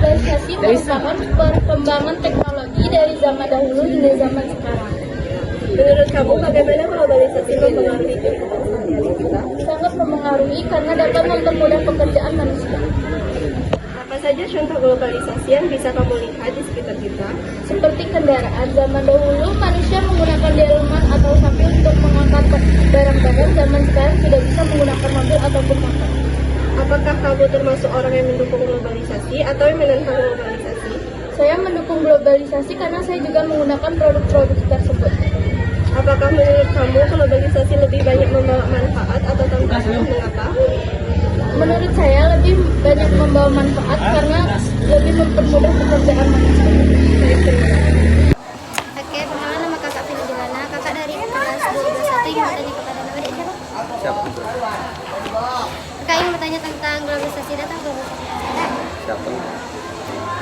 globalisasi merupakan perkembangan teknologi dari zaman dahulu hingga zaman sekarang. Menurut kamu, bagaimana globalisasi mempengaruhi kehidupan sehari-hari kita? Sangat mempengaruhi karena dapat mempermudah pekerjaan manusia. Apa saja contoh globalisasi yang bisa kamu lihat di sekitar kita? Seperti kendaraan, zaman dahulu manusia menggunakan delman atau sapi untuk mengangkat barang-barang. Zaman sekarang sudah bisa menggunakan mobil ataupun motor. Apakah kamu termasuk orang yang mendukung globalisasi atau yang menentang globalisasi? Saya mendukung globalisasi karena saya juga menggunakan produk-produk tersebut. Apakah menurut kamu globalisasi lebih banyak membawa manfaat atau tantangan? Mengapa? Menurut saya lebih banyak membawa manfaat karena lebih mempermudah pekerjaan manusia. Oke, perkenalan, nama kakak Vina Dilana, kakak dari kelas 12 ingin bertanya kepada adik siapa? Siapa? Kakak ingin bertanya tentang globalisasi datang globalisasi. Siapa?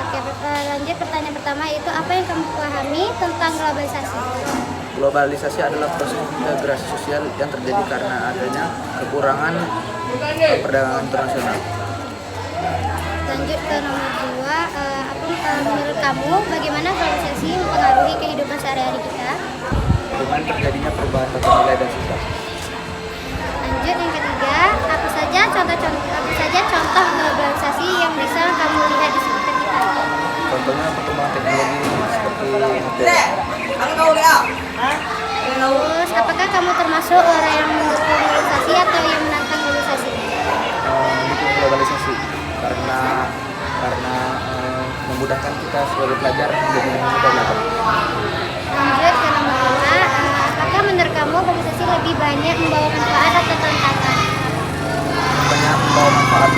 Oke, lanjut pertanyaan pertama itu apa yang kamu pahami tentang globalisasi? Globalisasi adalah proses integrasi sosial yang terjadi karena adanya kekurangan perdagangan internasional. Lanjut ke nomor 2, menurut kamu bagaimana globalisasi mempengaruhi kehidupan sehari-hari kita? Dengan terjadinya perubahan tata nilai dan sikap. Lanjut yang ketiga, apa saja contoh globalisasi yang bisa kamu lihat di sekitar kita? Contohnya perkembangan teknologi seperti internet. Terus, apakah kamu termasuk orang yang mendukung globalisasi atau yang menantang globalisasi? Mendukung globalisasi karena memudahkan kita sebagai pelajar menjadi mudah belajar. Lanjut ke nomor 5, apakah menurut kamu globalisasi lebih banyak membawa manfaat atau tantangan? Banyak membawa manfaat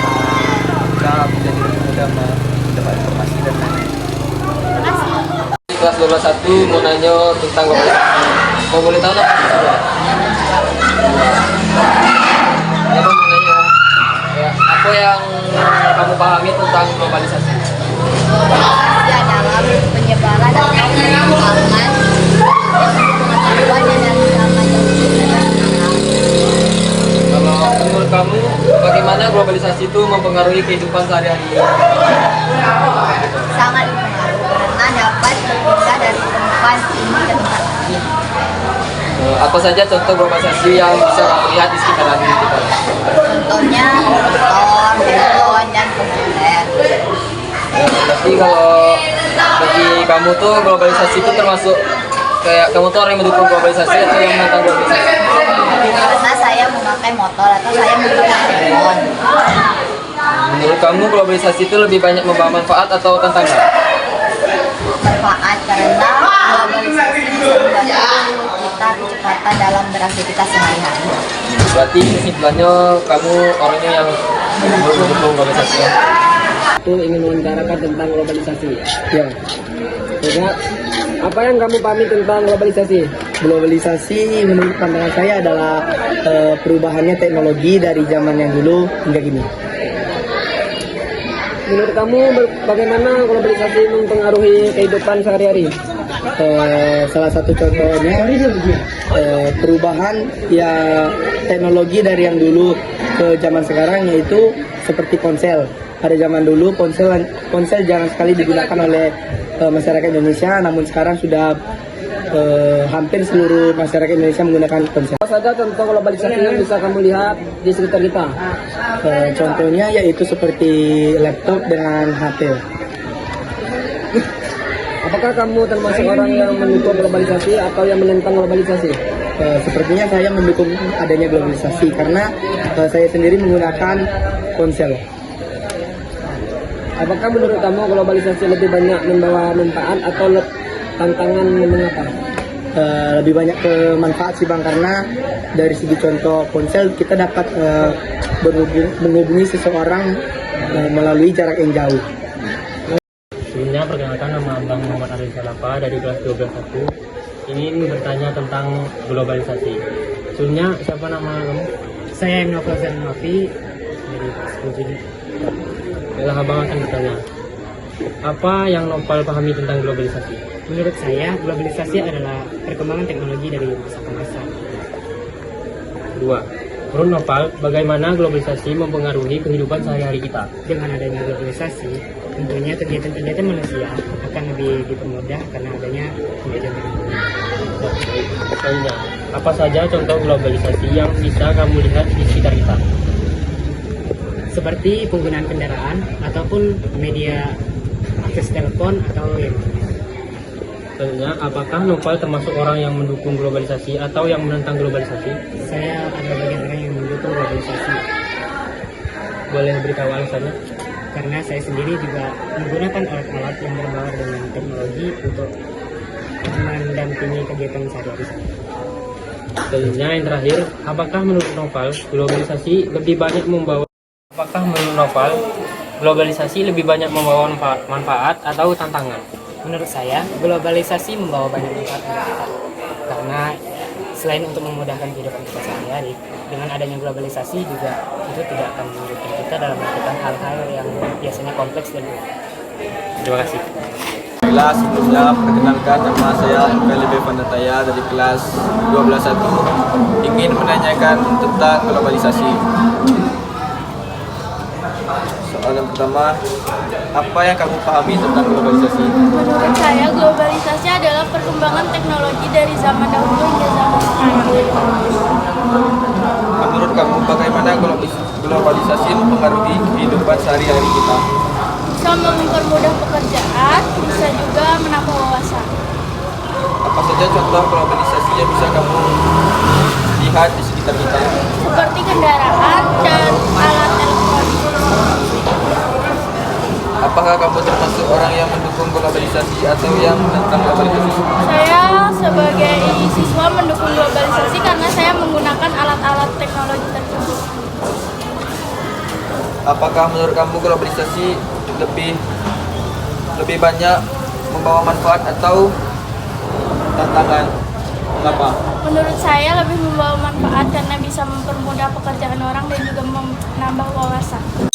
kita menjadi lebih mudah mendapat informasi dan lain-lain. Terima kasih. Di kelas 12.1 mau nanya tentang globalisasi. Mau boleh tahu nggak? Ya, mau nanya ya, apa yang kamu pahami tentang globalisasi? Globalisasi adalah penyebaran atau pengembangan pengetahuan dan namanya. Kalau menurut kamu, bagaimana globalisasi itu mempengaruhi kehidupan sehari-hari? Sangat berpengaruh karena dapat berpindah dari tempat ini ke tempat lain. Apa saja contoh globalisasi yang bisa kamu lihat di sekitar kita? Contohnya motor, handphone, dan komputer. Tapi kalau bagi kamu tuh globalisasi itu termasuk kayak kamu tuh orang yang mendukung globalisasi atau yang menentang globalisasi? Karena saya memakai motor atau saya memakai handphone. Menurut kamu globalisasi itu lebih banyak membawa manfaat atau tantangan? Manfaat karena globalisasi bisa membantu kita kecepatan dalam beraktivitas sehari-hari. Berarti kesimpulannya kamu orangnya yang mendukung globalisasi. Aku ingin mewawancarakan tentang globalisasi. Ya. Ingat, apa yang kamu pahami tentang globalisasi? Globalisasi menurut pandangan saya adalah perubahannya teknologi dari zaman yang dulu hingga kini. Menurut kamu bagaimana globalisasi mempengaruhi kehidupan sehari-hari? Salah satu contohnya perubahan ya teknologi dari yang dulu ke zaman sekarang, yaitu seperti ponsel. Pada zaman dulu ponsel jarang sekali digunakan oleh masyarakat Indonesia, namun sekarang sudah hampir seluruh masyarakat Indonesia menggunakan ponsel. Apa saja contoh globalisasi yang bisa kamu lihat di sekitar kita? Contohnya yaitu seperti laptop dengan HP. Apakah kamu termasuk orang yang mendukung globalisasi atau yang menentang globalisasi? Sepertinya saya mendukung adanya globalisasi karena saya sendiri menggunakan ponsel. Apakah menurut kamu globalisasi lebih banyak membawa manfaat atau tantangan, mengapa? Lebih banyak ke manfaat sih Bang, karena dari segi contoh ponsel kita dapat menghubungi seseorang melalui jarak yang jauh. Sebelumnya perkenalkan, nama Bang Muhammad Arif Salapa dari kelas 12.1 ingin bertanya tentang globalisasi. Sebelumnya siapa nama kamu? Saya Ibnu Fauzan Mafi Dari kelas 10. Baiklah, Abang akan bertanya. Apa yang Nopal pahami tentang globalisasi? Menurut saya, globalisasi adalah perkembangan teknologi dari masa ke masa. 2. Menurut Nopal, bagaimana globalisasi mempengaruhi kehidupan sehari-hari kita? Dengan adanya globalisasi, Tentunya kegiatan-kegiatan manusia akan lebih dipermudah karena adanya kemajuan teknologi. Selanjutnya, apa saja contoh globalisasi yang bisa kamu lihat di sekitar kita? Seperti penggunaan kendaraan ataupun media akses telepon atau yang Selanjutnya, apakah Noval termasuk orang yang mendukung globalisasi atau yang menentang globalisasi? saya adalah bagian orang yang mendukung globalisasi Boleh beritahu alasannya? karena saya sendiri juga menggunakan alat-alat yang berbaur dengan teknologi untuk mendampingi kegiatan sehari-hari saya. Selanjutnya, yang terakhir, apakah menurut Noval globalisasi lebih banyak membawa manfaat atau tantangan? Menurut saya, globalisasi membawa banyak manfaat karena selain untuk memudahkan kehidupan kita sehari-hari, dengan adanya globalisasi juga itu tidak akan menyulitkan kita dalam melakukan hal-hal yang biasanya kompleks dan rumit. Terima kasih. Baiklah, sebelumnya perkenalkan nama saya MPLB Pandataya dari kelas 12.1 ingin menanyakan tentang globalisasi. Soal yang pertama, apa yang kamu pahami tentang globalisasi? Menurut saya, globalisasi adalah perkembangan teknologi dari zaman dahulu hingga zaman sekarang. Menurut kamu, bagaimana globalisasi mempengaruhi kehidupan sehari-hari kita? Bisa mempermudah pekerjaan, bisa juga menambah wawasan. Apa saja contoh globalisasi yang bisa kamu lihat di sekitar kita? Seperti kendaraan dan alat elektronik. Apakah kamu termasuk orang yang mendukung globalisasi atau yang menentang globalisasi? Saya sebagai siswa mendukung globalisasi karena saya menggunakan alat-alat teknologi tersebut. Apakah menurut kamu globalisasi lebih banyak membawa manfaat atau tantangan? Mengapa? Menurut saya lebih membawa manfaat karena bisa mempermudah pekerjaan orang dan juga menambah wawasan.